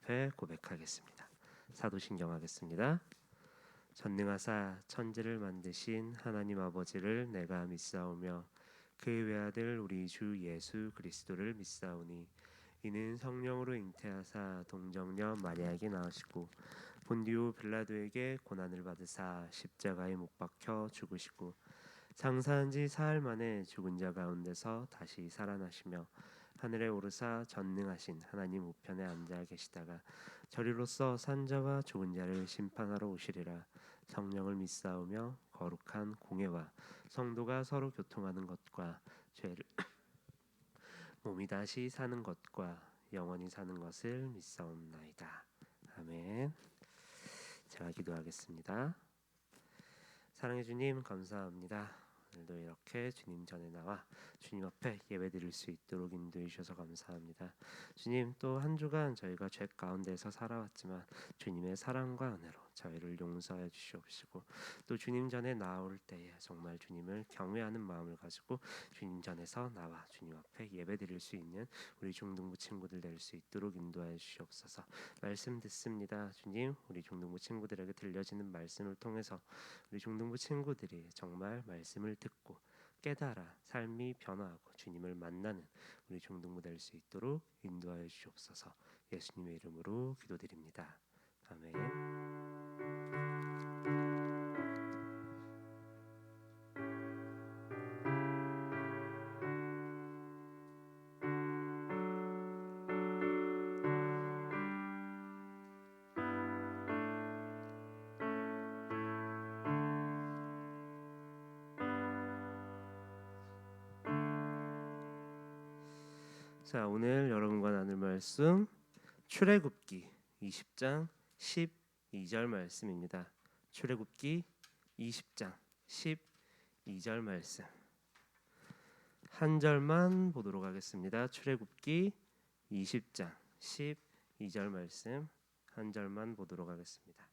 앞에 고백하겠습니다. 사도신경 하겠습니다. 전능하사 천지를 만드신 하나님 아버지를 내가 믿사오며 그의 외아들 우리 주 예수 그리스도를 믿사오니 이는 성령으로 잉태하사 동정녀 마리아에게 나으시고 본디오 빌라도에게 고난을 받으사 십자가에 못 박혀 죽으시고 장사한 지 사흘 만에 죽은 자 가운데서 다시 살아나시며 하늘에 오르사 전능하신 하나님 우편에 앉아 계시다가 저리로서 산자와 죽은 자를 심판하러 오시리라. 성령을 믿사오며 거룩한 공회와 성도가 서로 교통하는 것과 죄를 몸이 다시 사는 것과 영원히 사는 것을 믿사옵나이다. 아멘. 제가 기도하겠습니다. 사랑해 주님 감사합니다. 오늘도 이렇게 주님 전에 나와 주님 앞에 예배드릴 수 있도록 인도해 주셔서 감사합니다. 주님, 또 한 주간 저희가 죄 가운데서 살아왔지만 주님의 사랑과 은혜로 저희를 용서해 주시옵시고 또 주님 전에 나올 때에 정말 주님을 경외하는 마음을 가지고 주님 전에서 나와 주님 앞에 예배드릴 수 있는 우리 중등부 친구들 될 수 있도록 인도해 주시옵소서. 말씀 듣습니다. 주님, 우리 중등부 친구들에게 들려지는 말씀을 통해서 우리 중등부 친구들이 정말 말씀을 듣고 깨달아 삶이 변화하고 주님을 만나는 우리 중등부 될 수 있도록 인도하여 주옵소서. 예수님의 이름으로 기도드립니다. 아멘. 자, 오늘 여러분과 나눌 말씀 출애굽기 20장 12절 말씀입니다. 출애굽기 20장 12절 말씀 한 절만 보도록 하겠습니다. 출애굽기 20장 12절 말씀 한 절만 보도록 하겠습니다.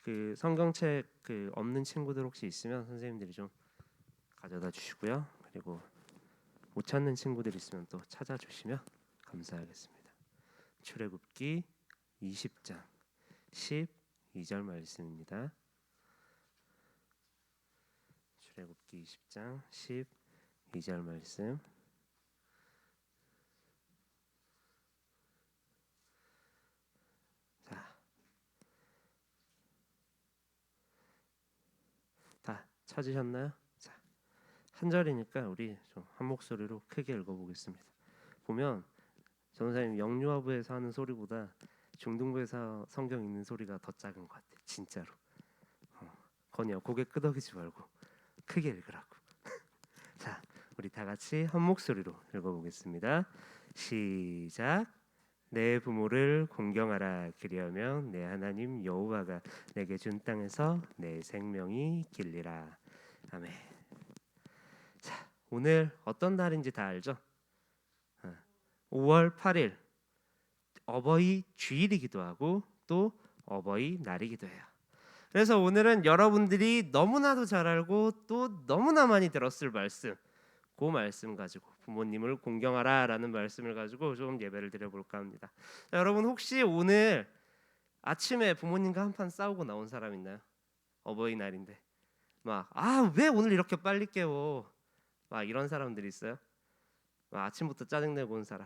그 성경책 없는 친구들 혹시 있으면 선생님들이 좀 가져다 주시고요. 그리고 못 찾는 친구들 있으면 또 찾아주시면 감사하겠습니다. 출애굽기 20장 12절 말씀입니다. 출애굽기 20장 12절 말씀 다 찾으셨나요? 자, 한 절이니까 우리 좀 한 목소리로 크게 읽어보겠습니다. 보면 전사님 영유아부에서 하는 소리보다 중등부에서 성경 읽는 소리가 더 작은 것 같아요. 진짜로. 건이야 고개 끄덕이지 말고 크게 읽으라고. 자, 우리 다 같이 한 목소리로 읽어보겠습니다. 시작. 내 부모를 공경하라. 그리하면 내 하나님 여호와가 내게 준 땅에서 내 생명이 길리라. 아멘. 자, 오늘 어떤 날인지 다 알죠? 5월 8일 어버이 주일이기도 하고 또 어버이 날이기도 해요. 그래서 오늘은 여러분들이 너무나도 잘 알고 또 너무나 많이 들었을 말씀, 그 말씀 가지고 부모님을 공경하라라는 말씀을 가지고 좀 예배를 드려볼까 합니다. 자, 여러분 혹시 오늘 아침에 부모님과 한판 싸우고 나온 사람 있나요? 어버이날인데 막 왜 오늘 이렇게 빨리 깨워? 막 이런 사람들이 있어요? 막 아침부터 짜증내고 온 사람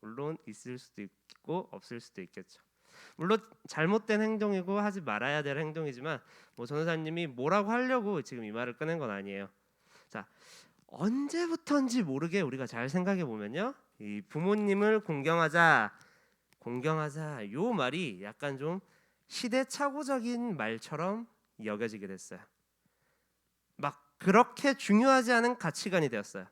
물론 있을 수도 있고 없을 수도 있겠죠. 물론 잘못된 행동이고 하지 말아야 될 행동이지만 전도사님이 뭐라고 하려고 지금 이 말을 꺼낸 건 아니에요. 자, 언제부터인지 모르게 우리가 잘 생각해 보면요, 이 부모님을 공경하자 요 말이 약간 좀 시대착오적인 말처럼 여겨지게 됐어요. 막 그렇게 중요하지 않은 가치관이 되었어요.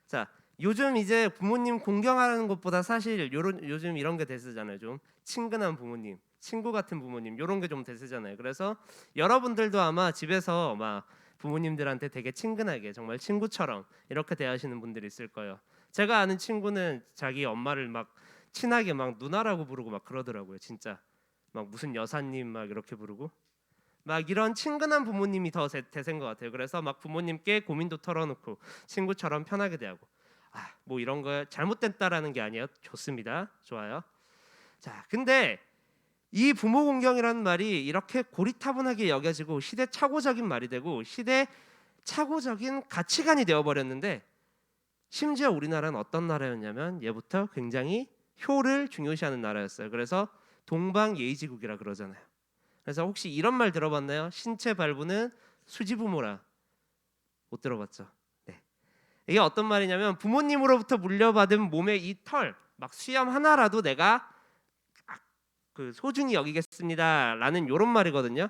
자, 요즘 이제 부모님 공경하는 것보다 사실 요즘 이런 게 대세잖아요. 좀 친근한 부모님, 친구 같은 부모님, 이런 게 좀 대세잖아요. 그래서 여러분들도 아마 집에서 막 부모님들한테 되게 친근하게 정말 친구처럼 이렇게 대하시는 분들이 있을 거예요. 제가 아는 친구는 자기 엄마를 막 친하게 막 누나라고 부르고 막 그러더라고요. 진짜 막 무슨 여사님 막 이렇게 부르고 막 이런 친근한 부모님이 더 대세인 것 같아요. 그래서 막 부모님께 고민도 털어놓고 친구처럼 편하게 대하고, 뭐 이런 거 잘못됐다라는 게 아니에요. 좋습니다. 좋아요. 자, 근데 이 부모 공경이라는 말이 이렇게 고리타분하게 여겨지고 시대착오적인 말이 되고 시대착오적인 가치관이 되어버렸는데, 심지어 우리나라는 어떤 나라였냐면 예부터 굉장히 효를 중요시하는 나라였어요. 그래서 동방예의지국이라 그러잖아요. 그래서 혹시 이런 말 들어봤나요? 신체 발부는 수지부모라. 못 들어봤죠? 네. 이게 어떤 말이냐면 부모님으로부터 물려받은 몸의 이 털, 막 수염 하나라도 내가 그 소중히 여기겠습니다라는 이런 말이거든요.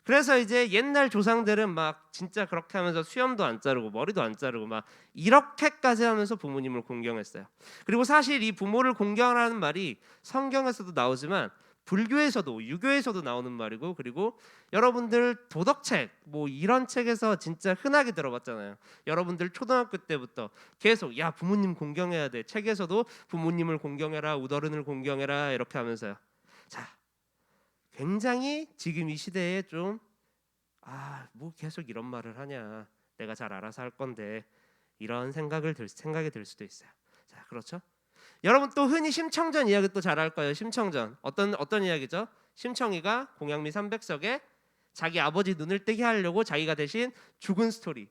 그래서 이제 옛날 조상들은 막 진짜 그렇게 하면서 수염도 안 자르고 머리도 안 자르고 막 이렇게까지 하면서 부모님을 공경했어요. 그리고 사실 이 부모를 공경하라는 말이 성경에서도 나오지만 불교에서도 유교에서도 나오는 말이고, 그리고 여러분들 도덕책 뭐 이런 책에서 진짜 흔하게 들어봤잖아요. 여러분들 초등학교 때부터 계속 야 부모님 공경해야 돼. 책에서도 부모님을 공경해라, 우더른을 공경해라 이렇게 하면서요. 자, 굉장히 지금 이 시대에 좀 뭐 계속 이런 말을 하냐, 내가 잘 알아서 할 건데 이런 생각이 들 수도 있어요. 자, 그렇죠? 여러분 또 흔히 심청전 이야기 또 잘 알 거예요. 심청전 어떤 이야기죠? 심청이가 공양미 300석에 자기 아버지 눈을 뜨게 하려고 자기가 대신 죽은 스토리.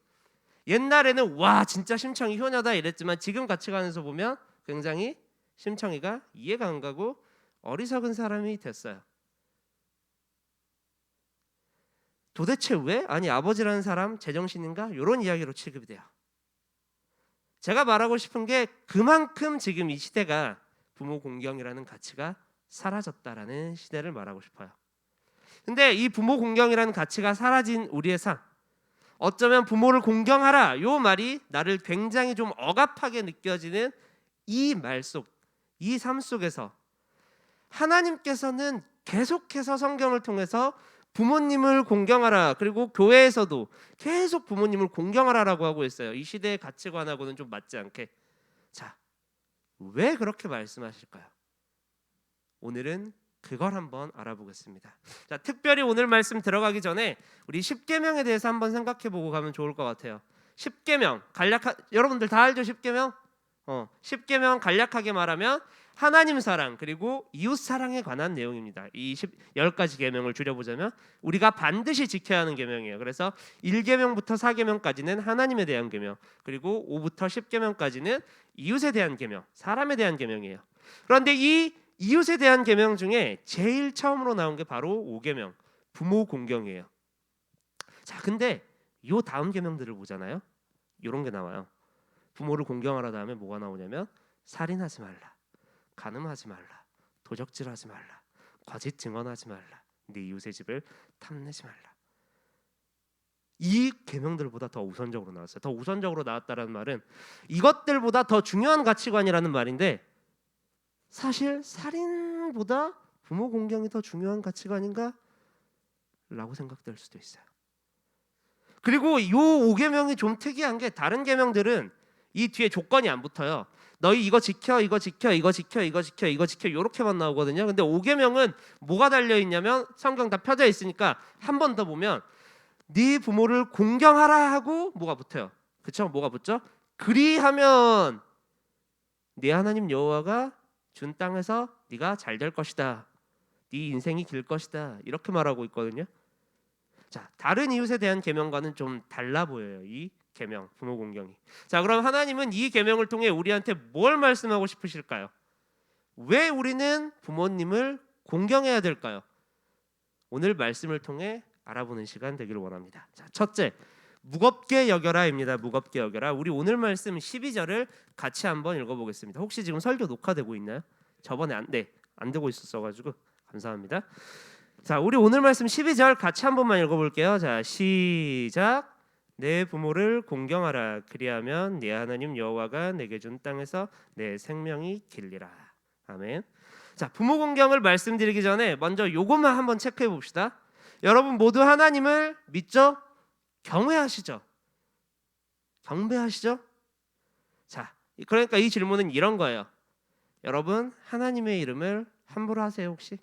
옛날에는 와 진짜 심청이 효녀다 이랬지만 지금 가치관에서 보면 굉장히 심청이가 이해가 안 가고 어리석은 사람이 됐어요. 도대체 왜? 아니 아버지라는 사람 제정신인가? 이런 이야기로 취급이 돼요. 제가 말하고 싶은 게 그만큼 지금 이 시대가 부모 공경이라는 가치가 사라졌다라는 시대를 말하고 싶어요. 근데 이 부모 공경이라는 가치가 사라진 우리의 삶, 어쩌면 부모를 공경하라 요 말이 나를 굉장히 좀 억압하게 느껴지는 이 말 속, 이 삶 속에서 하나님께서는 계속해서 성경을 통해서 부모님을 공경하라, 그리고 교회에서도 계속 부모님을 공경하라라고 하고 있어요. 이 시대의 가치관하고는 좀 맞지 않게. 자, 왜 그렇게 말씀하실까요? 오늘은 그걸 한번 알아보겠습니다. 자, 특별히 오늘 말씀 들어가기 전에 우리 십계명에 대해서 한번 생각해보고 가면 좋을 것 같아요. 십계명 여러분들 다 알죠? 십계명? 십계명 간략하게 말하면 하나님 사랑 그리고 이웃 사랑에 관한 내용입니다. 이 10가지 계명을 줄여보자면 우리가 반드시 지켜야 하는 계명이에요. 그래서 1계명부터 4계명까지는 하나님에 대한 계명, 그리고 5부터 10계명까지는 이웃에 대한 계명, 사람에 대한 계명이에요. 그런데 이 이웃에 대한 계명 중에 제일 처음으로 나온 게 바로 5계명, 부모 공경이에요. 자, 근데 요 다음 계명들을 보잖아요. 이런 게 나와요. 부모를 공경하라 다음에 뭐가 나오냐면 살인하지 말라, 간음하지 말라, 도적질하지 말라, 거짓 증언하지 말라, 네 이웃의 집을 탐내지 말라. 이 계명들보다 더 우선적으로 나왔어요. 더 우선적으로 나왔다라는 말은 이것들보다 더 중요한 가치관이라는 말인데, 사실 살인보다 부모 공경이 더 중요한 가치관인가? 라고 생각될 수도 있어요. 그리고 이 5계명이 좀 특이한 게 다른 계명들은 이 뒤에 조건이 안 붙어요. 너희 이거 지켜, 이거 지켜, 이거 지켜, 이거 지켜, 이거 지켜 이렇게만 나오거든요. 근데 5계명은 뭐가 달려 있냐면 성경 다 펴져 있으니까 한 번 더 보면 네 부모를 공경하라 하고 뭐가 붙어요. 그렇죠? 뭐가 붙죠? 그리하면 네 하나님 여호와가 준 땅에서 네가 잘 될 것이다. 네 인생이 길 것이다. 이렇게 말하고 있거든요. 자, 다른 이웃에 대한 계명과는 좀 달라 보여요. 이 계명, 부모 공경이. 자, 그럼 하나님은 이 계명을 통해 우리한테 뭘 말씀하고 싶으실까요? 왜 우리는 부모님을 공경해야 될까요? 오늘 말씀을 통해 알아보는 시간 되기를 원합니다. 자, 첫째, 무겁게 여겨라입니다. 무겁게 여겨라. 우리 오늘 말씀 12절을 같이 한번 읽어보겠습니다. 혹시 지금 설교 녹화되고 있나요? 저번에 안 되고 있었어가지고 감사합니다. 자, 우리 오늘 말씀 12절 같이 한 번만 읽어볼게요. 자, 시작. 내 부모를 공경하라. 그리하면 네 하나님 여호와가 내게 준 땅에서 내 생명이 길리라. 아멘. 자, 부모 공경을 말씀드리기 전에 먼저 요것만 한번 체크해 봅시다. 여러분 모두 하나님을 믿죠? 경외하시죠? 경배하시죠? 자, 그러니까 이 질문은 이런 거예요. 여러분 하나님의 이름을 함부로 하세요 혹시?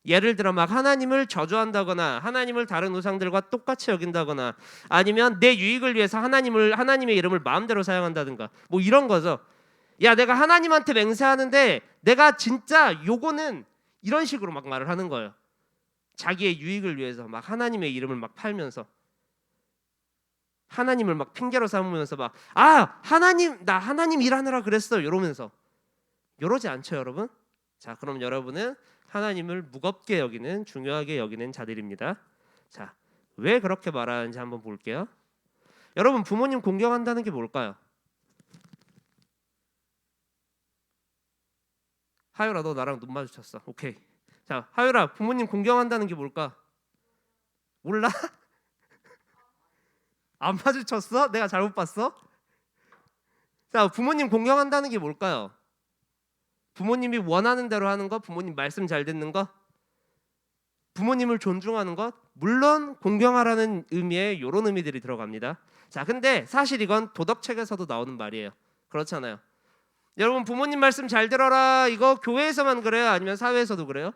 예를 들어 막 하나님을 저주한다거나 하나님을 다른 우상들과 똑같이 여긴다거나 아니면 내 유익을 위해서 하나님의 이름을 마음대로 사용한다든가 뭐 이런 거죠. 야, 내가 하나님한테 맹세하는데 내가 진짜 요거는 이런 식으로 막 말을 하는 거예요. 자기의 유익을 위해서 막 하나님의 이름을 막 팔면서 하나님을 막 핑계로 삼으면서 막 하나님 나 하나님 일하느라 그랬어 이러면서 이러지 않죠, 여러분? 자, 그럼 여러분은 하나님을 무겁게 여기는 중요하게 여기는 자들입니다. 자, 왜 그렇게 말하는지 한번 볼게요. 여러분, 부모님 공경한다는 게 뭘까요? 하율아, 너 나랑 눈 마주쳤어. 오케이. 자, 하율아, 부모님 공경한다는 게 뭘까? 몰라? 안 마주쳤어? 내가 잘못 봤어? 자, 부모님 공경한다는 게 뭘까요? 부모님이 원하는 대로 하는 것, 부모님 말씀 잘 듣는 것, 부모님을 존중하는 것, 물론 공경하라는 의미에 이런 의미들이 들어갑니다. 자, 근데 사실 이건 도덕책에서도 나오는 말이에요. 그렇잖아요. 여러분, 부모님 말씀 잘 들어라 이거 교회에서만 그래요? 아니면 사회에서도 그래요?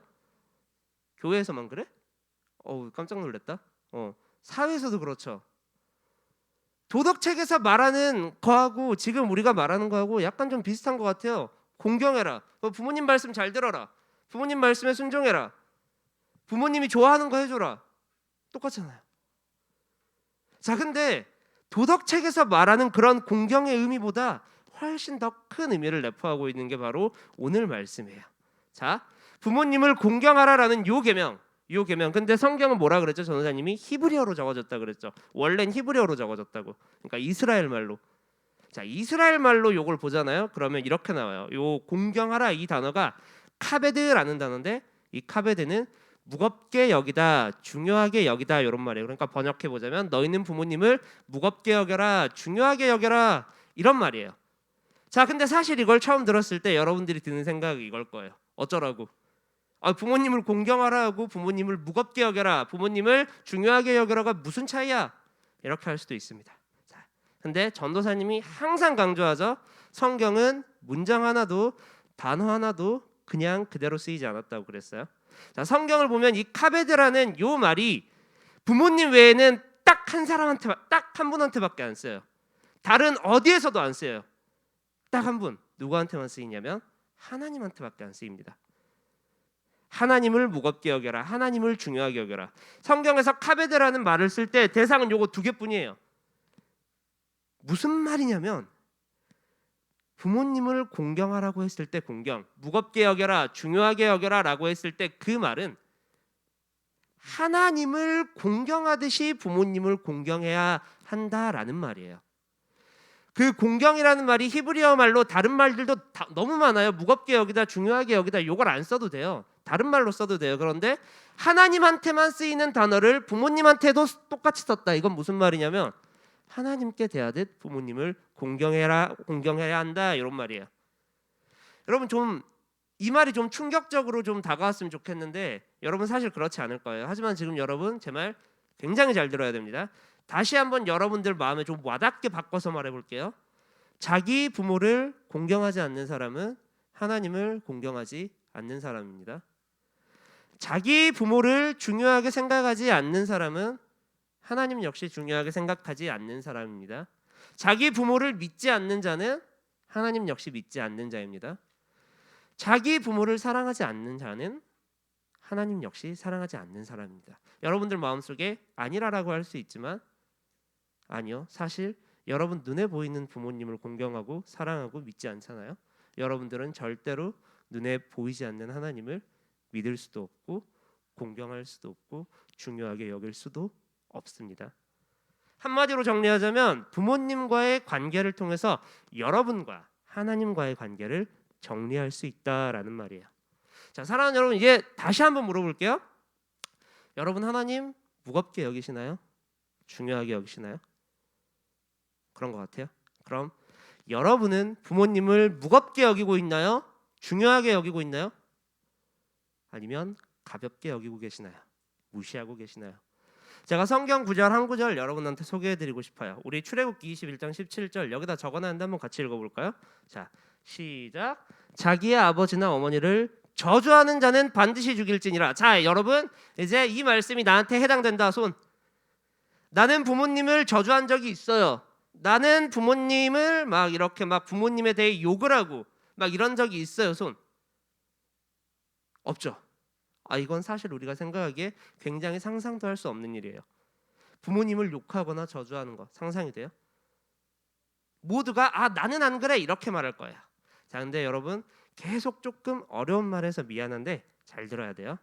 교회에서만 그래? 깜짝 놀랐다. 사회에서도 그렇죠. 도덕책에서 말하는 거하고 지금 우리가 말하는 거하고 약간 좀 비슷한 것 같아요. 공경해라. 부모님 말씀 잘 들어라. 부모님 말씀에 순종해라. 부모님이 좋아하는 거 해줘라. 똑같잖아요. 자, 근데 도덕책에서 말하는 그런 공경의 의미보다 훨씬 더 큰 의미를 내포하고 있는 게 바로 오늘 말씀이에요. 자, 부모님을 공경하라라는 요 계명. 근데 성경은 뭐라 그랬죠? 전도사님이 히브리어로 적어졌다 그랬죠. 원래는 히브리어로 적어졌다고. 그러니까 이스라엘 말로. 자, 이스라엘 말로 요걸 보잖아요. 그러면 이렇게 나와요. 요 공경하라 이 단어가 카베드라는 단어인데 이 카베드는 무겁게 여기다, 중요하게 여기다 이런 말이에요. 그러니까 번역해 보자면 너희는 부모님을 무겁게 여겨라, 중요하게 여겨라 이런 말이에요. 자, 근데 사실 이걸 처음 들었을 때 여러분들이 드는 생각이 이걸 거예요. 어쩌라고? 부모님을 공경하라 하고 부모님을 무겁게 여겨라, 부모님을 중요하게 여겨라가 무슨 차이야? 이렇게 할 수도 있습니다. 자, 근데 전도사님이 항상 강조하죠. 성경은 문장 하나도 단어 하나도 그냥 그대로 쓰이지 않았다고 그랬어요. 자, 성경을 보면 이 카베드라는 요 말이 부모님 외에는 딱 한 분한테밖에 안 써요. 다른 어디에서도 안 써요. 딱 한 분. 누구한테만 쓰이냐면 하나님한테밖에 안 쓰입니다. 하나님을 무겁게 여겨라. 하나님을 중요하게 여겨라. 성경에서 카베드라는 말을 쓸 때 대상은 요거 두 개뿐이에요. 무슨 말이냐면 부모님을 공경하라고 했을 때 공경, 무겁게 여겨라, 중요하게 여겨라라고 했을 때 그 말은 하나님을 공경하듯이 부모님을 공경해야 한다라는 말이에요. 그 공경이라는 말이 히브리어 말로 다른 말들도 너무 많아요. 무겁게 여기다, 중요하게 여기다 요걸 안 써도 돼요. 다른 말로 써도 돼요. 그런데 하나님한테만 쓰이는 단어를 부모님한테도 똑같이 썼다. 이건 무슨 말이냐면 하나님께 대하듯 부모님을 공경해야 한다 이런 말이에요. 여러분, 좀 이 말이 좀 충격적으로 좀 다가왔으면 좋겠는데 여러분 사실 그렇지 않을 거예요. 하지만 지금 여러분 제 말 굉장히 잘 들어야 됩니다. 다시 한번 여러분들 마음에 좀 와닿게 바꿔서 말해볼게요. 자기 부모를 공경하지 않는 사람은 하나님을 공경하지 않는 사람입니다. 자기 부모를 중요하게 생각하지 않는 사람은 하나님 역시 중요하게 생각하지 않는 사람입니다. 자기 부모를 믿지 않는 자는 하나님 역시 믿지 않는 자입니다. 자기 부모를 사랑하지 않는 자는 하나님 역시 사랑하지 않는 사람입니다. 여러분들 마음속에 아니라라고 할 수 있지만 아니요. 사실 여러분 눈에 보이는 부모님을 공경하고 사랑하고 믿지 않잖아요. 여러분들은 절대로 눈에 보이지 않는 하나님을 믿을 수도 없고 공경할 수도 없고 중요하게 여길 수도 없습니다. 한마디로 정리하자면 부모님과의 관계를 통해서 여러분과 하나님과의 관계를 정리할 수 있다라는 말이에요. 자, 사랑하는 여러분, 이제 다시 한번 물어볼게요. 여러분 하나님 무겁게 여기시나요? 중요하게 여기시나요? 그런 것 같아요. 그럼 여러분은 부모님을 무겁게 여기고 있나요? 중요하게 여기고 있나요? 아니면 가볍게 여기고 계시나요? 무시하고 계시나요? 제가 성경 구절 한 구절 여러분한테 소개해드리고 싶어요. 우리 출애굽기 21장 17절 여기다 적어놨는데 한번 같이 읽어볼까요? 자, 시작. 자기의 아버지나 어머니를 저주하는 자는 반드시 죽일지니라. 자, 여러분, 이제 이 말씀이 나한테 해당된다. 손. 나는 부모님을 저주한 적이 있어요. 나는 부모님을 막 이렇게 막 부모님에 대해 욕을 하고 막 이런 적이 있어요. 손. 없죠. 이건 사실 우리가 생각하기에 굉장히 상상도 할 수 없는 일이에요. 부모님을 욕하거나 저주하는 거 상상이 돼요? 모두가 나는 안 그래 이렇게 말할 거야. 자, 근데 여러분 계속 조금 어려운 말해서 미안한데 잘 들어야 돼요.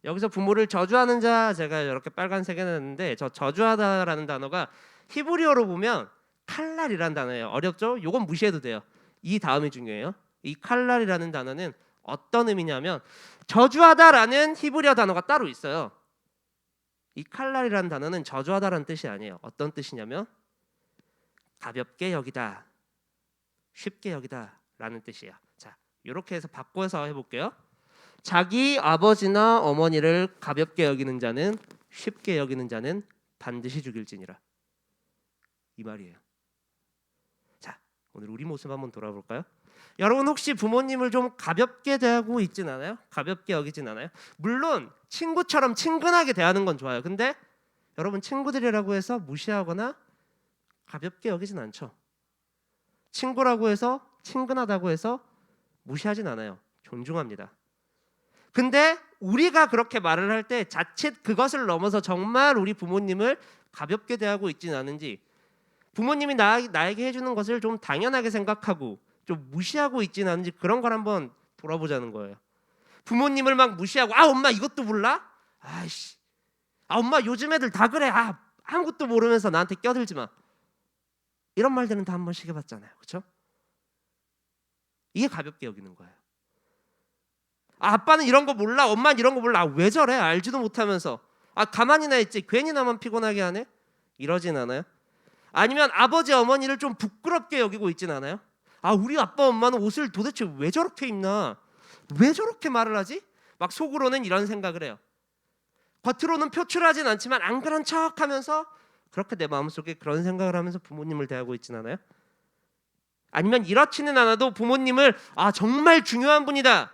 여기서 부모를 저주하는 자, 제가 이렇게 빨간색에 놨는데 저 저주하다라는 단어가 히브리어로 보면 칼날이라는 단어예요. 어렵죠? 이건 무시해도 돼요. 이 다음이 중요해요. 이 칼날이라는 단어는 어떤 의미냐면 저주하다라는 히브리어 단어가 따로 있어요. 이 칼날이라는 단어는 저주하다라는 뜻이 아니에요. 어떤 뜻이냐면 가볍게 여기다, 쉽게 여기다 라는 뜻이에요. 자, 이렇게 해서 바꿔서 해볼게요. 자기 아버지나 어머니를 가볍게 여기는 자는, 쉽게 여기는 자는 반드시 죽일지니라. 이 말이에요. 자, 오늘 우리 모습 한번 돌아볼까요? 여러분 혹시 부모님을 좀 가볍게 대하고 있진 않아요? 가볍게 여기진 않아요? 물론 친구처럼 친근하게 대하는 건 좋아요. 근데 여러분 친구들이라고 해서 무시하거나 가볍게 여기진 않죠. 친구라고 해서 친근하다고 해서 무시하진 않아요. 존중합니다. 근데 우리가 그렇게 말을 할 때 자칫 그것을 넘어서 정말 우리 부모님을 가볍게 대하고 있진 않은지, 부모님이 나에게 해주는 것을 좀 당연하게 생각하고 좀 무시하고 있진 않은지 그런 걸 한번 돌아보자는 거예요. 부모님을 막 무시하고 엄마 이것도 몰라? 아이씨, 엄마 요즘 애들 다 그래. 아무것도 모르면서 나한테 껴들지 마. 이런 말들은 다 한 번씩 해봤잖아요. 그렇죠? 이게 가볍게 여기는 거예요. 아빠는 이런 거 몰라, 엄마는 이런 거 몰라. 왜 저래? 알지도 못하면서. 가만히나 있지. 괜히 나만 피곤하게 하네? 이러진 않아요? 아니면 아버지 어머니를 좀 부끄럽게 여기고 있진 않아요? 우리 아빠 엄마는 옷을 도대체 왜 저렇게 입나? 왜 저렇게 말을 하지? 막 속으로는 이런 생각을 해요. 겉으로는 표출하진 않지만 안 그런 척하면서 그렇게 내 마음속에 그런 생각을 하면서 부모님을 대하고 있진 않아요? 아니면 이렇지는 않아도 부모님을 정말 중요한 분이다,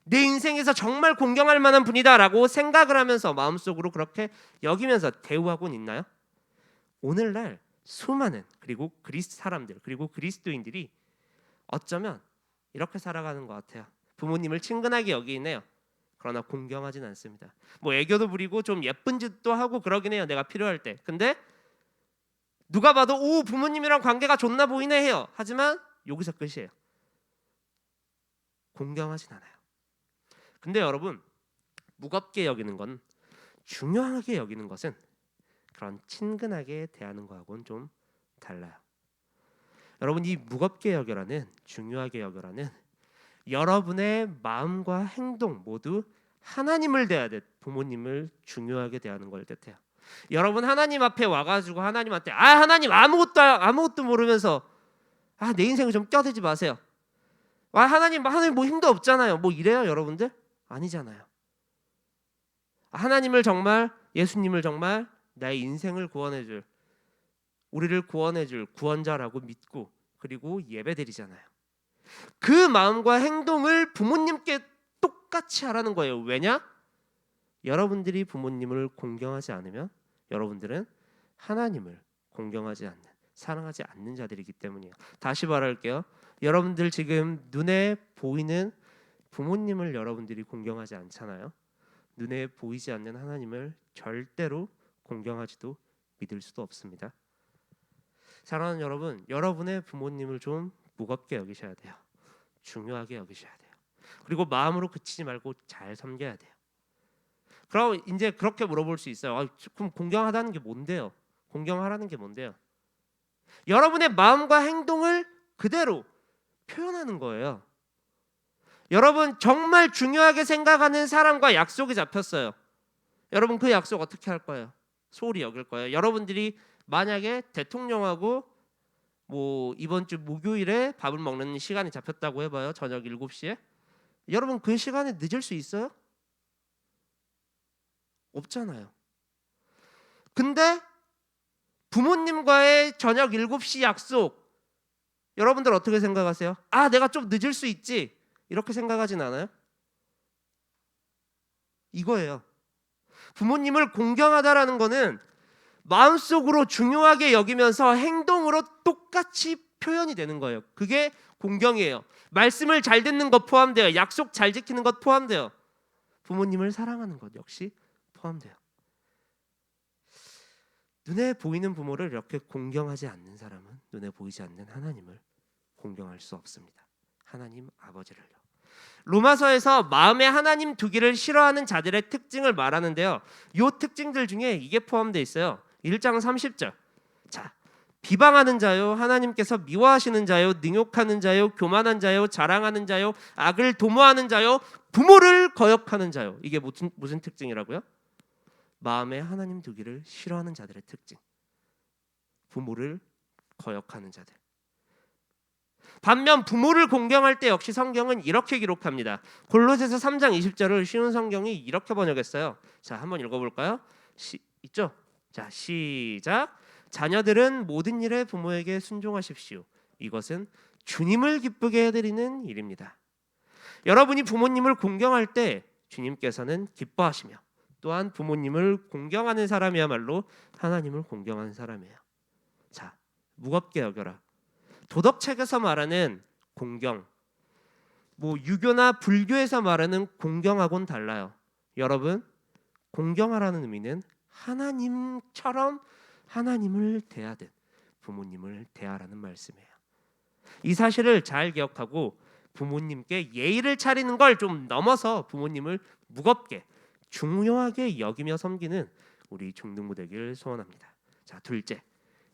내 인생에서 정말 공경할 만한 분이다 라고 생각을 하면서 마음속으로 그렇게 여기면서 대우하고는 있나요? 오늘날 수많은 그리고 사람들 그리고 그리스도인들이 어쩌면 이렇게 살아가는 것 같아요. 부모님을 친근하게 여기긴 해요. 그러나 공경하진 않습니다. 뭐 애교도 부리고 좀 예쁜 짓도 하고 그러긴 해요. 내가 필요할 때. 근데 누가 봐도 부모님이랑 관계가 좋나 보이네 해요. 하지만 여기서 끝이에요. 공경하진 않아요. 근데 여러분, 무겁게 여기는 건, 중요하게 여기는 것은 그런 친근하게 대하는 거하고는 좀 달라요. 여러분, 이 무겁게 여겨라는, 중요하게 여겨라는 여러분의 마음과 행동 모두 하나님을 대하듯 부모님을 중요하게 대하는 걸 뜻해요. 여러분 하나님 앞에 와가지고 하나님한테 하나님 아무것도 모르면서 내 인생을 좀 껴들지 마세요. 하나님 뭐 힘도 없잖아요. 뭐 이래요 여러분들? 아니잖아요. 하나님을 정말, 예수님을 정말 나의 인생을 구원해줄, 우리를 구원해줄 구원자라고 믿고 그리고 예배드리잖아요. 그 마음과 행동을 부모님께 똑같이 하라는 거예요. 왜냐? 여러분들이 부모님을 공경하지 않으면 여러분들은 하나님을 공경하지 않는, 사랑하지 않는 자들이기 때문이에요. 다시 말할게요. 여러분들 지금 눈에 보이는 부모님을 여러분들이 공경하지 않잖아요. 눈에 보이지 않는 하나님을 절대로 공경하지도 믿을 수도 없습니다. 사랑하는 여러분, 여러분의 부모님을 좀 무겁게 여기셔야 돼요. 중요하게 여기셔야 돼요. 그리고 마음으로 그치지 말고 잘 섬겨야 돼요. 그럼 이제 그렇게 물어볼 수 있어요. 그럼 공경하다는 게 뭔데요? 공경하라는 게 뭔데요? 여러분의 마음과 행동을 그대로 표현하는 거예요. 여러분 정말 중요하게 생각하는 사람과 약속이 잡혔어요. 여러분 그 약속 어떻게 할 거예요? 소홀히 여길 거예요. 여러분들이 만약에 대통령하고 뭐 이번 주 목요일에 밥을 먹는 시간이 잡혔다고 해봐요. 저녁 7시에. 여러분 그 시간에 늦을 수 있어요? 없잖아요. 근데 부모님과의 저녁 7시 약속, 여러분들 어떻게 생각하세요? 내가 좀 늦을 수 있지, 이렇게 생각하진 않아요? 이거예요. 부모님을 공경하다라는 거는 마음속으로 중요하게 여기면서 행동으로 똑같이 표현이 되는 거예요. 그게 공경이에요. 말씀을 잘 듣는 것 포함돼요. 약속 잘 지키는 것 포함돼요. 부모님을 사랑하는 것 역시 포함돼요. 눈에 보이는 부모를 이렇게 공경하지 않는 사람은 눈에 보이지 않는 하나님을 공경할 수 없습니다. 하나님 아버지를요. 로마서에서 마음에 하나님 두기를 싫어하는 자들의 특징을 말하는데요. 이 특징들 중에 이게 포함되어 있어요. 1장 30절. 자, 비방하는 자요, 하나님께서 미워하시는 자요, 능욕하는 자요, 교만한 자요, 자랑하는 자요, 악을 도모하는 자요, 부모를 거역하는 자요. 이게 무슨 특징이라고요? 마음에 하나님 두기를 싫어하는 자들의 특징. 부모를 거역하는 자들. 반면 부모를 공경할 때 역시 성경은 이렇게 기록합니다. 골로새서 3장 20절을 쉬운 성경이 이렇게 번역했어요. 자, 한번 읽어볼까요? 있죠? 자, 시작. 자녀들은 모든 일에 부모에게 순종하십시오. 이것은 주님을 기쁘게 해드리는 일입니다. 여러분이 부모님을 공경할 때 주님께서는 기뻐하시며 또한 부모님을 공경하는 사람이야말로 하나님을 공경하는 사람이에요. 자, 무겁게 여겨라. 도덕책에서 말하는 공경, 유교나 불교에서 말하는 공경하고는 달라요. 여러분, 공경하라는 의미는 하나님처럼 하나님을 대하듯 부모님을 대하라는 말씀이에요. 이 사실을 잘 기억하고 부모님께 예의를 차리는 걸 좀 넘어서 부모님을 무겁게 중요하게 여기며 섬기는 우리 중등부 되기를 소원합니다. 자, 둘째,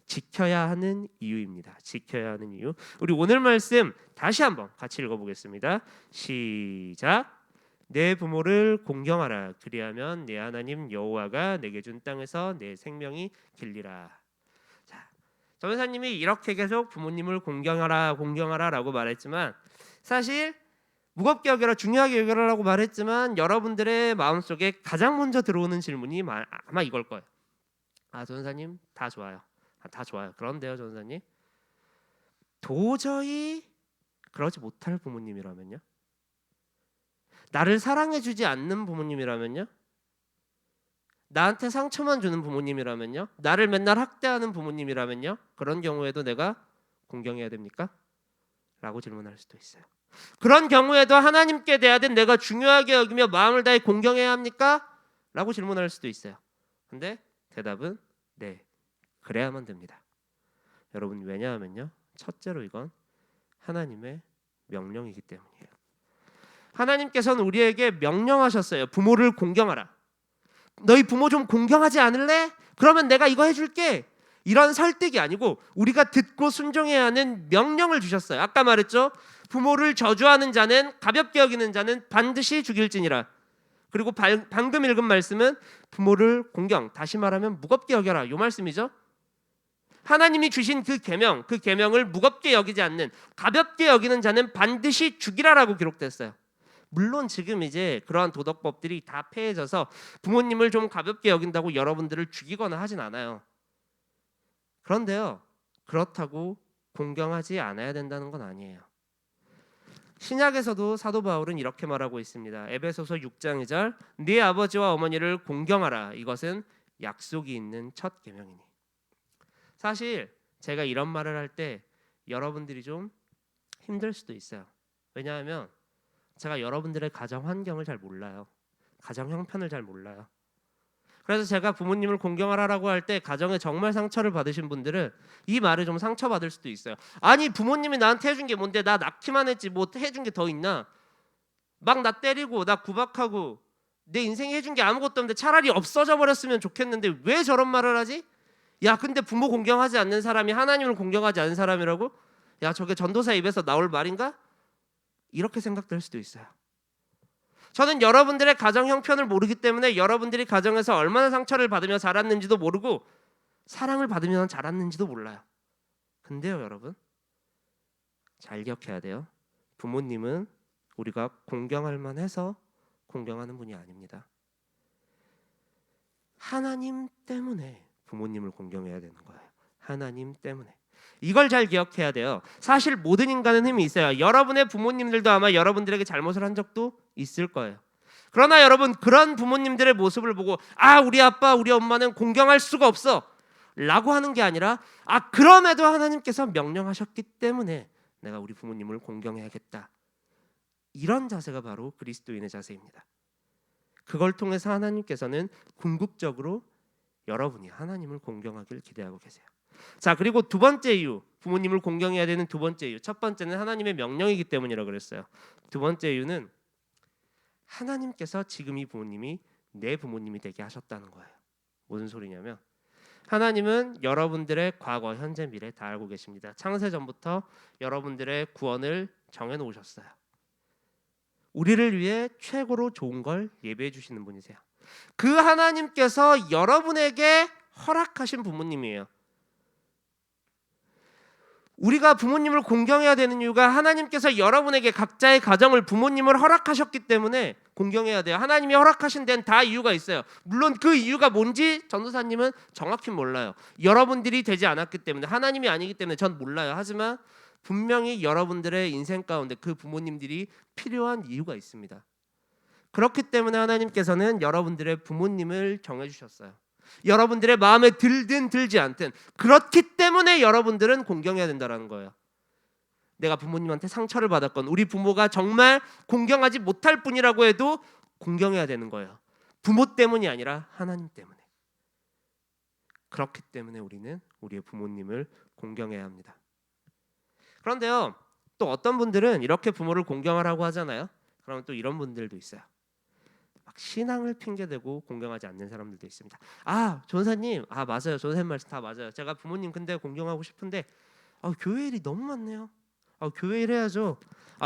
지켜야 하는 이유입니다. 지켜야 하는 이유. 우리 오늘 말씀 다시 한번 같이 읽어보겠습니다. 시작. 내 부모를 공경하라. 그리하면 내 하나님 여호와가 내게 준 땅에서 내 생명이 길리라. 자, 전사님이 이렇게 계속 부모님을 공경하라라고 말했지만 사실 무겁게 여겨라, 중요하게 여겨라라고 말했지만 여러분들의 마음속에 가장 먼저 들어오는 질문이 아마 이걸 거예요. 전사님 다 좋아요. 다 좋아요. 그런데요, 전사님, 도저히 그러지 못할 부모님이라면요? 나를 사랑해주지 않는 부모님이라면요? 나한테 상처만 주는 부모님이라면요? 나를 맨날 학대하는 부모님이라면요? 그런 경우에도 내가 공경해야 됩니까? 라고 질문할 수도 있어요. 그런 경우에도 하나님께 대하듯 내가 중요하게 여기며 마음을 다해 공경해야 합니까? 라고 질문할 수도 있어요. 근데 대답은 네, 그래야만 됩니다. 여러분, 왜냐하면요, 첫째로 이건 하나님의 명령이기 때문이에요. 하나님께서는 우리에게 명령하셨어요. 부모를 공경하라. 너희 부모 좀 공경하지 않을래? 그러면 내가 이거 해줄게. 이런 설득이 아니고 우리가 듣고 순종해야 하는 명령을 주셨어요. 아까 말했죠. 부모를 저주하는 자는, 가볍게 여기는 자는 반드시 죽일지니라. 그리고 방금 읽은 말씀은 부모를 공경, 다시 말하면 무겁게 여겨라, 이 말씀이죠. 하나님이 주신 그 계명을 무겁게 여기지 않는, 가볍게 여기는 자는 반드시 죽이라라고 기록됐어요. 물론 지금 이제 그러한 도덕법들이 다 폐해져서 부모님을 좀 가볍게 여긴다고 여러분들을 죽이거나 하진 않아요. 그런데요, 그렇다고 공경하지 않아야 된다는 건 아니에요. 신약에서도 사도 바울은 이렇게 말하고 있습니다. 에베소서 6장 2절, 네 아버지와 어머니를 공경하라. 이것은 약속이 있는 첫 계명이니. 사실 제가 이런 말을 할 때 여러분들이 좀 힘들 수도 있어요. 왜냐하면 제가 여러분들의 가정 환경을 잘 몰라요. 가정 형편을 잘 몰라요. 그래서 제가 부모님을 공경하라고 할 때 가정에 정말 상처를 받으신 분들은 이 말을 좀 상처받을 수도 있어요. 아니, 부모님이 나한테 해준 게 뭔데? 나 낳기만 했지 뭐 해준 게 더 있나? 막 나 때리고 나 구박하고 내 인생에 해준 게 아무것도 없는데 차라리 없어져 버렸으면 좋겠는데 왜 저런 말을 하지? 야, 근데 부모 공경하지 않는 사람이 하나님을 공경하지 않는 사람이라고? 야, 저게 전도사 입에서 나올 말인가? 이렇게 생각될 수도 있어요. 저는 여러분들의 가정 형편을 모르기 때문에 여러분들이 가정에서 얼마나 상처를 받으며 자랐는지도 모르고 사랑을 받으며 자랐는지도 몰라요. 근데요, 여러분, 잘 기억해야 돼요. 부모님은 우리가 공경할 만해서 공경하는 분이 아닙니다. 하나님 때문에 부모님을 공경해야 되는 거예요. 하나님 때문에. 이걸 잘 기억해야 돼요. 사실 모든 인간은 힘이 있어요. 여러분의 부모님들도 아마 여러분들에게 잘못을 한 적도 있을 거예요. 그러나 여러분, 그런 부모님들의 모습을 보고 우리 아빠 우리 엄마는 공경할 수가 없어 라고 하는 게 아니라 그럼에도 하나님께서 명령하셨기 때문에 내가 우리 부모님을 공경해야겠다, 이런 자세가 바로 그리스도인의 자세입니다. 그걸 통해서 하나님께서는 궁극적으로 여러분이 하나님을 공경하길 기대하고 계세요. 자, 그리고 두 번째 이유, 부모님을 공경해야 되는 두 번째 이유. 첫 번째는 하나님의 명령이기 때문이라고 그랬어요. 두 번째 이유는 하나님께서 지금 이 부모님이 내 부모님이 되게 하셨다는 거예요. 무슨 소리냐면 하나님은 여러분들의 과거, 현재, 미래 다 알고 계십니다. 창세 전부터 여러분들의 구원을 정해 놓으셨어요. 우리를 위해 최고로 좋은 걸 예배해 주시는 분이세요. 그 하나님께서 여러분에게 허락하신 부모님이에요. 우리가 부모님을 공경해야 되는 이유가 하나님께서 여러분에게 각자의 가정을, 부모님을 허락하셨기 때문에 공경해야 돼요. 하나님이 허락하신 데는 다 이유가 있어요. 물론 그 이유가 뭔지 전도사님은 정확히 몰라요. 여러분들이 되지 않았기 때문에, 하나님이 아니기 때문에 전 몰라요. 하지만 분명히 여러분들의 인생 가운데 그 부모님들이 필요한 이유가 있습니다. 그렇기 때문에 하나님께서는 여러분들의 부모님을 정해주셨어요. 여러분들의 마음에 들든 들지 않든 그렇기 때문에 여러분들은 공경해야 된다는 거예요. 내가 부모님한테 상처를 받았건, 우리 부모가 정말 공경하지 못할 뿐이라고 해도 공경해야 되는 거예요. 부모 때문이 아니라 하나님 때문에. 그렇기 때문에 우리는 우리의 부모님을 공경해야 합니다. 그런데요, 또 어떤 분들은 이렇게 부모를 공경하라고 하잖아요. 그러면 또 이런 분들도 있어요. 막 신앙을 핑계대고 공경하지 않는 사람들도 있습니다. 전사님, 맞아요. 전사님 말씀 다 맞아요. 제가 부모님 근데 공경하고 싶은데 교회 일이 너무 많네요. 교회 일 해야죠.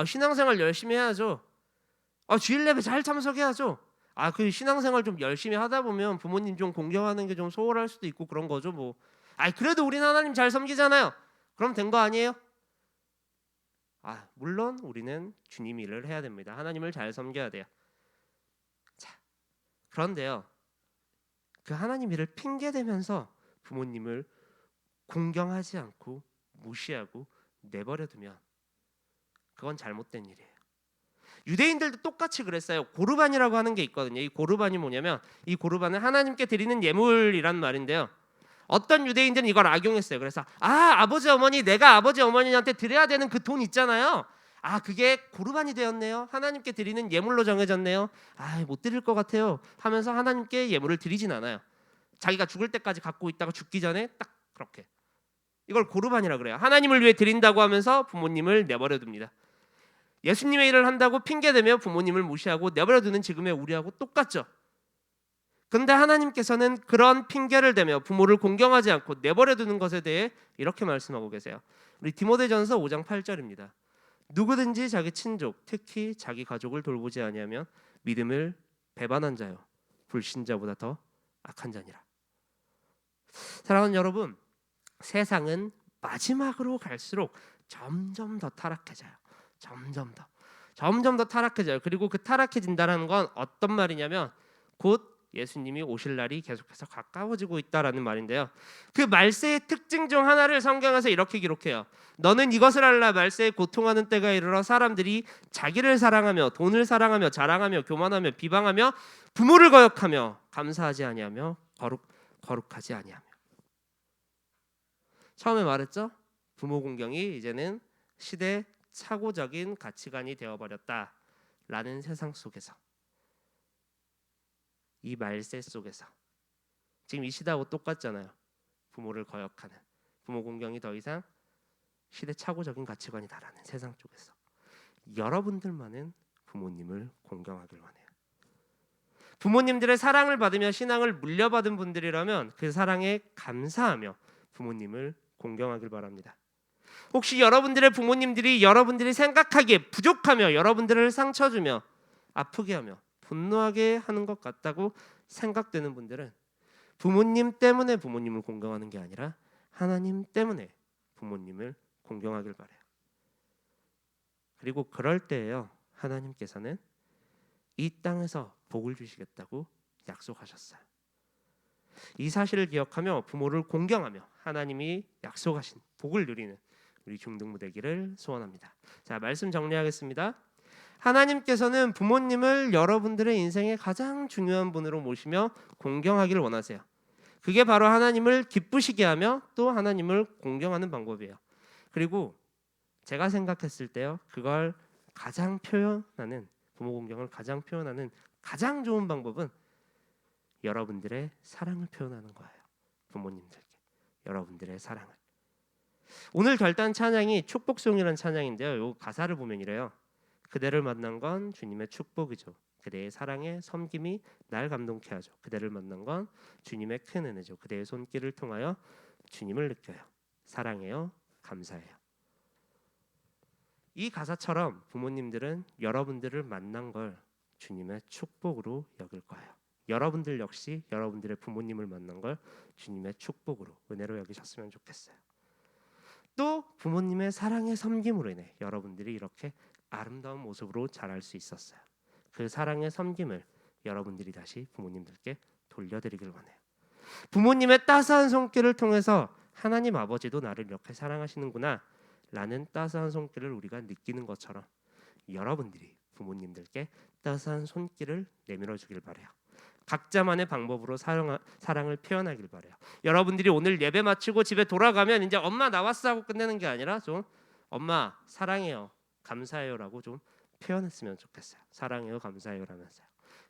신앙생활 열심히 해야죠. 주일 예배 잘 참석해야죠. 그 신앙생활 좀 열심히 하다 보면 부모님 좀 공경하는 게 좀 소홀할 수도 있고 그런 거죠. 뭐. 그래도 우리는 하나님 잘 섬기잖아요. 그럼 된 거 아니에요? 물론 우리는 주님 일을 해야 됩니다. 하나님을 잘 섬겨야 돼요. 자, 그런데요, 그 하나님 일을 핑계대면서 부모님을 공경하지 않고 무시하고 내버려두면 그건 잘못된 일이에요. 유대인들도 똑같이 그랬어요. 고르반이라고 하는 게 있거든요. 이 고르반이 뭐냐면, 이 고르반은 하나님께 드리는 예물이란 말인데요, 어떤 유대인들은 이걸 악용했어요. 그래서 아버지 어머니, 내가 아버지 어머니한테 드려야 되는 그 돈 있잖아요. 그게 고르반이 되었네요. 하나님께 드리는 예물로 정해졌네요. 못 드릴 것 같아요 하면서 하나님께 예물을 드리진 않아요. 자기가 죽을 때까지 갖고 있다가 죽기 전에 딱 그렇게. 이걸 고르반이라 그래요. 하나님을 위해 드린다고 하면서 부모님을 내버려둡니다. 예수님의 일을 한다고 핑계대며 부모님을 무시하고 내버려두는 지금의 우리하고 똑같죠. 그런데 하나님께서는 그런 핑계를 대며 부모를 공경하지 않고 내버려두는 것에 대해 이렇게 말씀하고 계세요. 우리 디모데전서 5장 8절입니다. 누구든지 자기 친족, 특히 자기 가족을 돌보지 아니하면 믿음을 배반한 자요, 불신자보다 더 악한 자니라. 사랑하는 여러분, 세상은 마지막으로 갈수록 점점 더 타락해져요. 점점 더 타락해져요. 그리고 그 타락해진다는 건 어떤 말이냐면 곧 예수님이 오실 날이 계속해서 가까워지고 있다라는 말인데요. 그 말세의 특징 중 하나를 성경에서 이렇게 기록해요. 너는 이것을 알라. 말세에 고통하는 때가 이르러 사람들이 자기를 사랑하며 돈을 사랑하며 자랑하며 교만하며 비방하며 부모를 거역하며 감사하지 아니하며 거룩하지 아니하며. 처음에 말했죠. 부모 공경이 이제는 시대 착오적인 가치관이 되어버렸다라는 세상 속에서, 이 말세 속에서 지금 이 시대하고 똑같잖아요. 부모를 거역하는, 부모 공경이 더 이상 시대 착오적인 가치관이다라는 세상 쪽에서 여러분들만은 부모님을 공경하길 원해요. 부모님들의 사랑을 받으며 신앙을 물려받은 분들이라면 그 사랑에 감사하며 부모님을 공경하길 바랍니다. 혹시 여러분들의 부모님들이 여러분들이 생각하기에 부족하며 여러분들을 상처 주며 아프게 하며 분노하게 하는 것 같다고 생각되는 분들은 부모님 때문에 부모님을 공경하는 게 아니라 하나님 때문에 부모님을 공경하길 바라요. 그리고 그럴 때에요, 하나님께서는 이 땅에서 복을 주시겠다고 약속하셨어요. 이 사실을 기억하며 부모를 공경하며 하나님이 약속하신 복을 누리는 우리 중등부 되기를 소원합니다. 자, 말씀 정리하겠습니다. 하나님께서는 부모님을 여러분들의 인생의 가장 중요한 분으로 모시며 공경하기를 원하세요. 그게 바로 하나님을 기쁘시게 하며 또 하나님을 공경하는 방법이에요. 그리고 제가 생각했을 때요, 그걸 가장 표현하는, 부모 공경을 가장 표현하는 가장 좋은 방법은 여러분들의 사랑을 표현하는 거예요. 부모님들께 여러분들의 사랑을. 오늘 결단 찬양이 축복송이라는 찬양인데요, 요 가사를 보면 이래요. 그대를 만난 건 주님의 축복이죠. 그대의 사랑에 섬김이 날 감동케 하죠. 그대를 만난 건 주님의 큰 은혜죠. 그대의 손길을 통하여 주님을 느껴요. 사랑해요. 감사해요. 이 가사처럼 부모님들은 여러분들을 만난 걸 주님의 축복으로 여길 거예요. 여러분들 역시 여러분들의 부모님을 만난 걸 주님의 축복으로, 은혜로 여기셨으면 좋겠어요. 또 부모님의 사랑의 섬김으로 인해 여러분들이 이렇게 아름다운 모습으로 자랄 수 있었어요. 그 사랑의 섬김을 여러분들이 다시 부모님들께 돌려드리길 원해요. 부모님의 따스한 손길을 통해서 하나님 아버지도 나를 이렇게 사랑하시는구나 라는 따스한 손길을 우리가 느끼는 것처럼 여러분들이 부모님들께 따스한 손길을 내밀어 주길 바라요. 각자만의 방법으로 사랑을 표현하길 바라요. 여러분들이 오늘 예배 마치고 집에 돌아가면 이제 엄마 나왔어 하고 끝내는 게 아니라 좀 엄마 사랑해요, 감사해요라고 좀 표현했으면 좋겠어요. 사랑해요, 감사해요라면서요.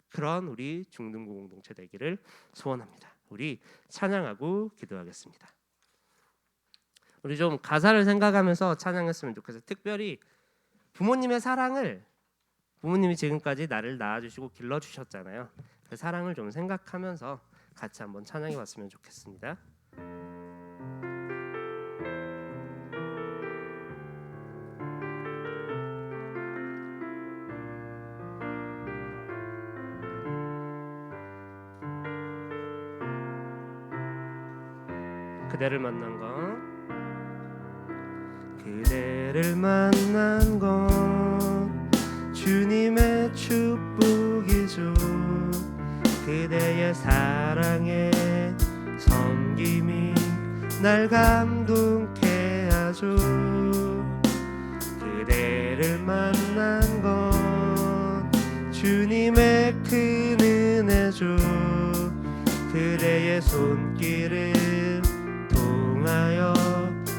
그런 우리 중등부 공동체 되기를 소원합니다. 우리 찬양하고 기도하겠습니다. 우리 좀 가사를 생각하면서 찬양했으면 좋겠어요. 특별히 부모님의 사랑을, 부모님이 지금까지 나를 낳아주시고 길러주셨잖아요. 그 사랑을 좀 생각하면서 같이 한번 찬양해봤으면 좋겠습니다. 그대를 만난 건, 그대를 만난 건 주님의 축복이죠. 그대의 사랑에 섬김이 날 감동케 하죠. 그대를 만난 건 주님의 큰 은혜죠. 그대의 손길을 통하여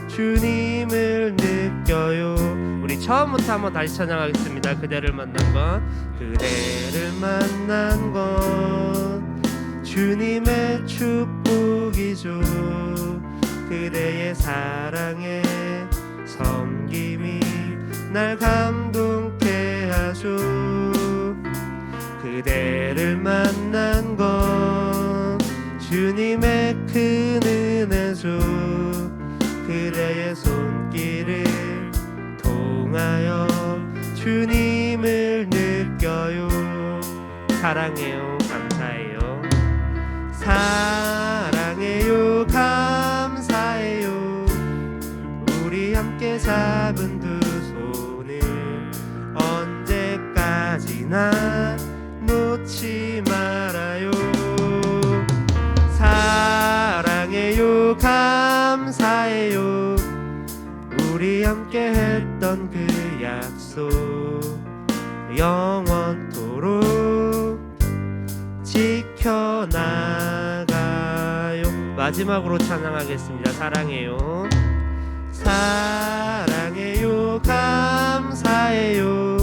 주님을 느껴요. 우리 처음부터 한번 다시 찬양하겠습니다. 그대를 만난 건, 그대를 만난 건 주님의 축복이죠. 그대의 사랑에 섬김이 날 감동케 하죠. 그대를 만난 건 주님의 큰 은혜죠. 그대의 손길을 통하여 주님을 느껴요. 사랑해요, 감사해요. 사랑해요, 감사해요. 우리 함께 잡은 두 손을 언제까지나 놓지 말아요. 사랑해요, 감사해요. 우리 함께 했던 그 약속 영원토록 지켜나가요. 마지막으로 찬양하겠습니다. 사랑해요, 사랑해요, 감사해요.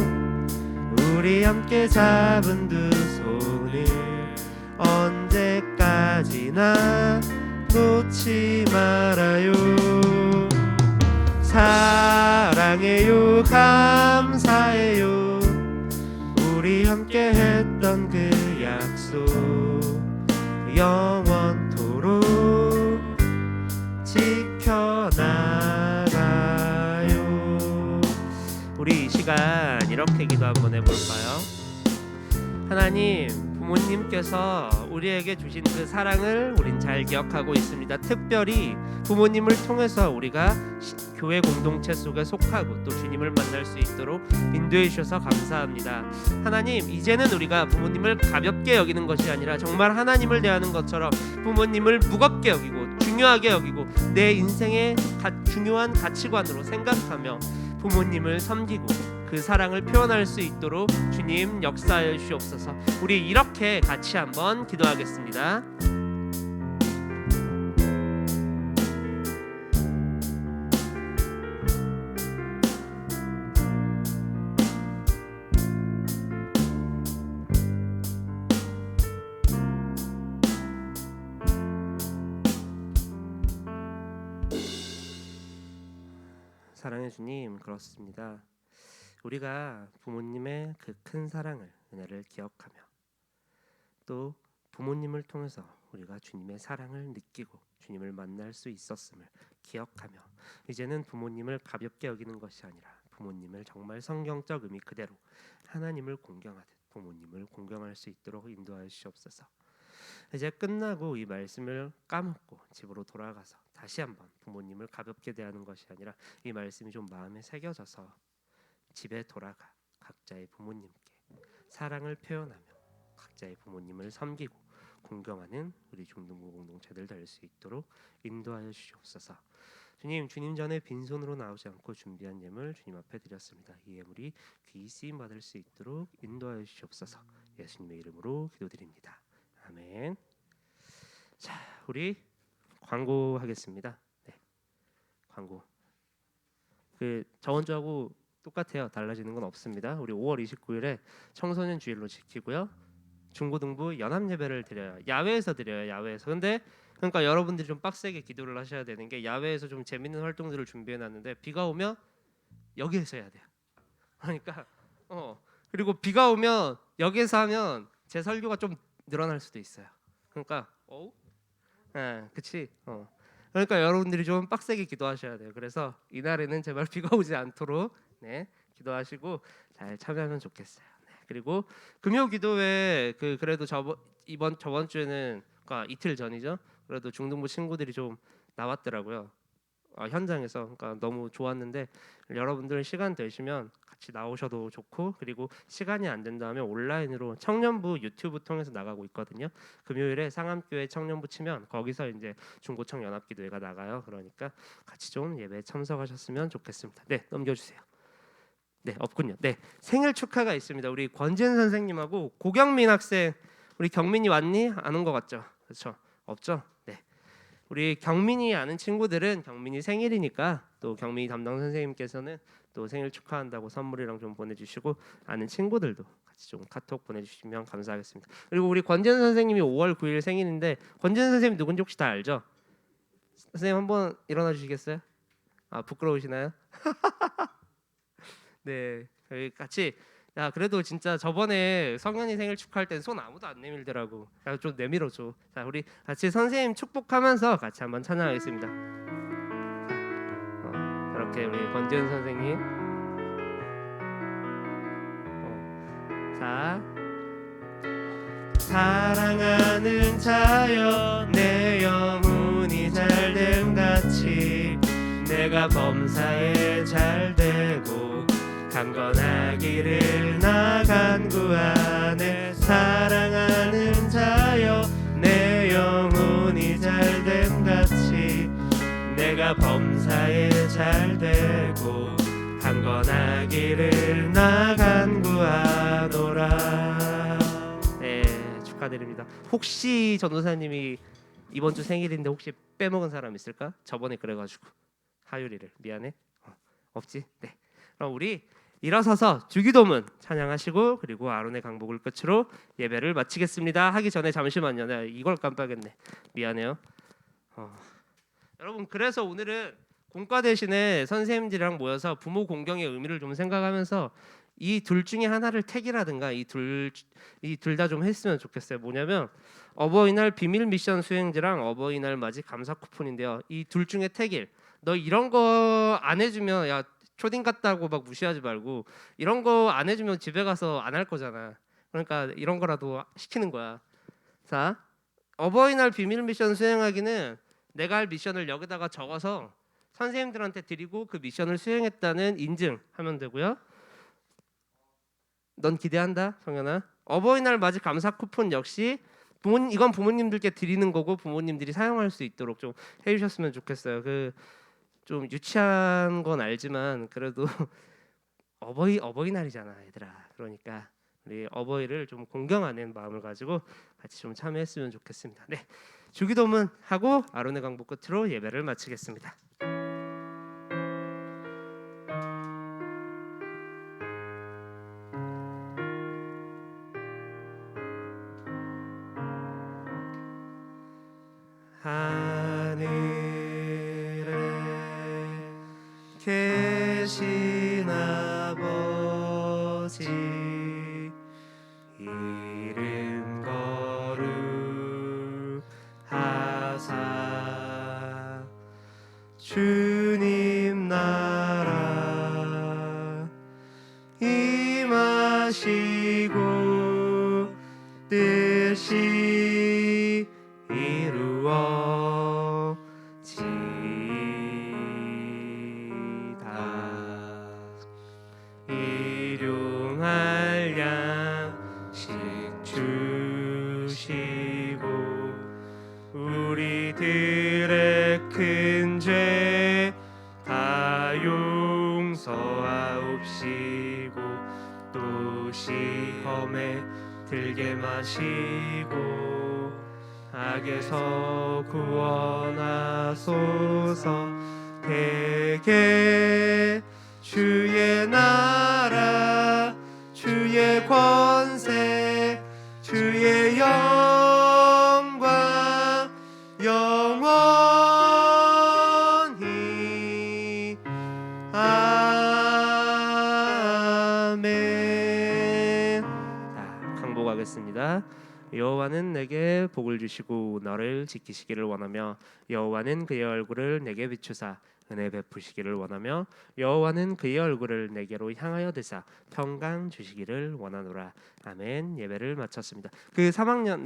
우리 함께 잡은 두 손을 언제까지나 놓지 말아요. 사랑해요, 감사해요. 우리 함께 했던 그 약속 영원토록 지켜나가요. 우리 이 시간 이렇게 기도 한번 해볼까요? 하나님, 부모님께서 우리에게 주신 그 사랑을 우린 잘 기억하고 있습니다. 특별히 부모님을 통해서 우리가 교회 공동체 속에 속하고 또 주님을 만날 수 있도록 인도해 주셔서 감사합니다. 하나님, 이제는 우리가 부모님을 가볍게 여기는 것이 아니라 정말 하나님을 대하는 것처럼 부모님을 무겁게 여기고 중요하게 여기고 내 인생의 중요한 가치관으로 생각하며 부모님을 섬기고 그 사랑을 표현할 수 있도록 주님 역사하여 주시옵소서. 우리 이렇게 같이 한번 기도하겠습니다. 사랑의 주님, 그렇습니다. 우리가 부모님의 그 큰 사랑을, 은혜를 기억하며 또 부모님을 통해서 우리가 주님의 사랑을 느끼고 주님을 만날 수 있었음을 기억하며 이제는 부모님을 가볍게 여기는 것이 아니라 부모님을 정말 성경적 의미 그대로 하나님을 공경하듯 부모님을 공경할 수 있도록 인도하여 주시옵소서. 이제 끝나고 이 말씀을 까먹고 집으로 돌아가서 다시 한번 부모님을 가볍게 대하는 것이 아니라 이 말씀이 좀 마음에 새겨져서 집에 돌아가 각자의 부모님께 사랑을 표현하며 각자의 부모님을 섬기고 공경하는 우리 중등부 공동체들 될 수 있도록 인도하여 주시옵소서. 주님, 주님 전에 빈손으로 나오지 않고 준비한 예물 주님 앞에 드렸습니다. 이 예물이 귀히 쓰임 받을 수 있도록 인도하여 주시옵소서. 예수님의 이름으로 기도드립니다. 아멘. 자, 우리 광고하겠습니다. 네, 광고. 그 저번 주하고 똑같아요. 달라지는 건 없습니다. 우리 5월 29일에 청소년 주일로 지키고요. 중고등부 연합 예배를 드려요. 야외에서 드려요. 야외에서. 근데 그러니까 여러분들이 좀 빡세게 기도를 하셔야 되는 게 야외에서 좀 재밌는 활동들을 준비해 놨는데 비가 오면 여기에서 해야 돼요. 그러니까 그리고 비가 오면 여기에서 하면 제 설교가 좀 늘어날 수도 있어요. 그러니까 그치. 그러니까 여러분들이 좀 빡세게 기도하셔야 돼요. 그래서 이날에는 제발 비가 오지 않도록 기도하시고 잘 참여하면 좋겠어요. 그리고 금요 기도회 그래도 저번 주에는 그러니까 이틀 전이죠. 그래도 중등부 친구들이 좀 나왔더라고요. 현장에서. 그러니까 너무 좋았는데 여러분들 시간 되시면 같이 나오셔도 좋고, 그리고 시간이 안 된다면 온라인으로 청년부 유튜브 통해서 나가고 있거든요. 금요일에 상암교회 청년부 치면 거기서 이제 중고청 연합기도회가 나가요. 그러니까 같이 좀 예배에 참석하셨으면 좋겠습니다. 네, 넘겨주세요. 네, 없군요. 네, 생일 축하가 있습니다. 우리 권진 선생님하고 고경민 학생. 우리 경민이 왔니? 안 온 것 같죠? 그렇죠? 없죠? 네. 우리 경민이 아는 친구들은 경민이 생일이니까 또 경민이 담당 선생님께서는 또 생일 축하한다고 선물이랑 좀 보내주시고, 아는 친구들도 같이 좀 카톡 보내주시면 감사하겠습니다. 그리고 우리 권진 선생님이 5월 9일 생일인데 권진 선생님 누군지 혹시 다 알죠? 선생님 한번 일어나 주시겠어요? 부끄러우시나요? 네, 저희 같이. 야, 그래도 진짜 저번에 성현이 생일 축하할 땐 손 아무도 안 내밀더라고. 야, 좀 내밀어줘. 자, 우리 같이 선생님 축복하면서 같이 한번 찬양하겠습니다. 이렇게 우리 권지은 선생님. 자, 사랑하는 자여 내 영혼이 잘됨 같이 내가 범사에 잘되고 강건하기를 나 간구하네. 사랑하는 자여 내 영혼이 잘됨 같이 내가 범사에 잘되고 강건하기를 나 간구하노라. 네, 축하드립니다. 혹시 전도사님이 이번 주 생일인데 혹시 빼먹은 사람 있을까? 저번에 그래가지고 하율이를 미안해. 없지? 네. 그럼 우리 일어서서 주기도문 찬양하시고 그리고 아론의 강복을 끝으로 예배를 마치겠습니다. 하기 전에 잠시만요. 내가 이걸 깜빡했네. 미안해요. 여러분, 그래서 오늘은 공과 대신에 선생님들이랑 모여서 부모 공경의 의미를 좀 생각하면서 이 둘 중에 하나를 택이라든가 이 둘 다 좀 했으면 좋겠어요. 뭐냐면 어버이날 비밀 미션 수행지랑 어버이날 맞이 감사 쿠폰인데요. 이 둘 중에 택일. 너 이런 거 안 해주면 야 초딩 같다고 막 무시하지 말고, 이런 거 안 해주면 집에 가서 안 할 거잖아. 그러니까 이런 거라도 시키는 거야. 자, 어버이날 비밀 미션 수행하기는 내가 할 미션을 여기다가 적어서 선생님들한테 드리고 그 미션을 수행했다는 인증하면 되고요. 넌 기대한다, 성현아. 어버이날 맞이 감사 쿠폰 역시 이건 부모님들께 드리는 거고 부모님들이 사용할 수 있도록 좀 해주셨으면 좋겠어요. 좀 유치한 건 알지만 그래도 어버이날이잖아, 얘들아. 그러니까 우리 어버이를 좀 공경하는 마음을 가지고 같이 좀 참여했으면 좋겠습니다. 네, 주기도문 하고 아론의 강보 끝으로 예배를 마치겠습니다. 하늘에 계신 아버지, 이름 거룩하사 주님 나라 임하시고 뜻이 이루어지이다. 일용할 양식 주시고 우리들의 큰 죄 다 용서하옵시고 또 시험에 들게 마시고 악에서 구원하소서. 대개 주의 나라 주의 권세 주의 영광 영원히 아멘. 자, 강복하겠습니다. 여호와는 내게 복을 주시고 너를 지키시기를 원하며 여호와는 그의 얼굴을 내게 비추사 은혜 베푸시기를 원하며 여호와는 그의 얼굴을 내게로 향하여 드사 평강 주시기를 원하노라. 아멘. 예배를 마쳤습니다. 그 3학년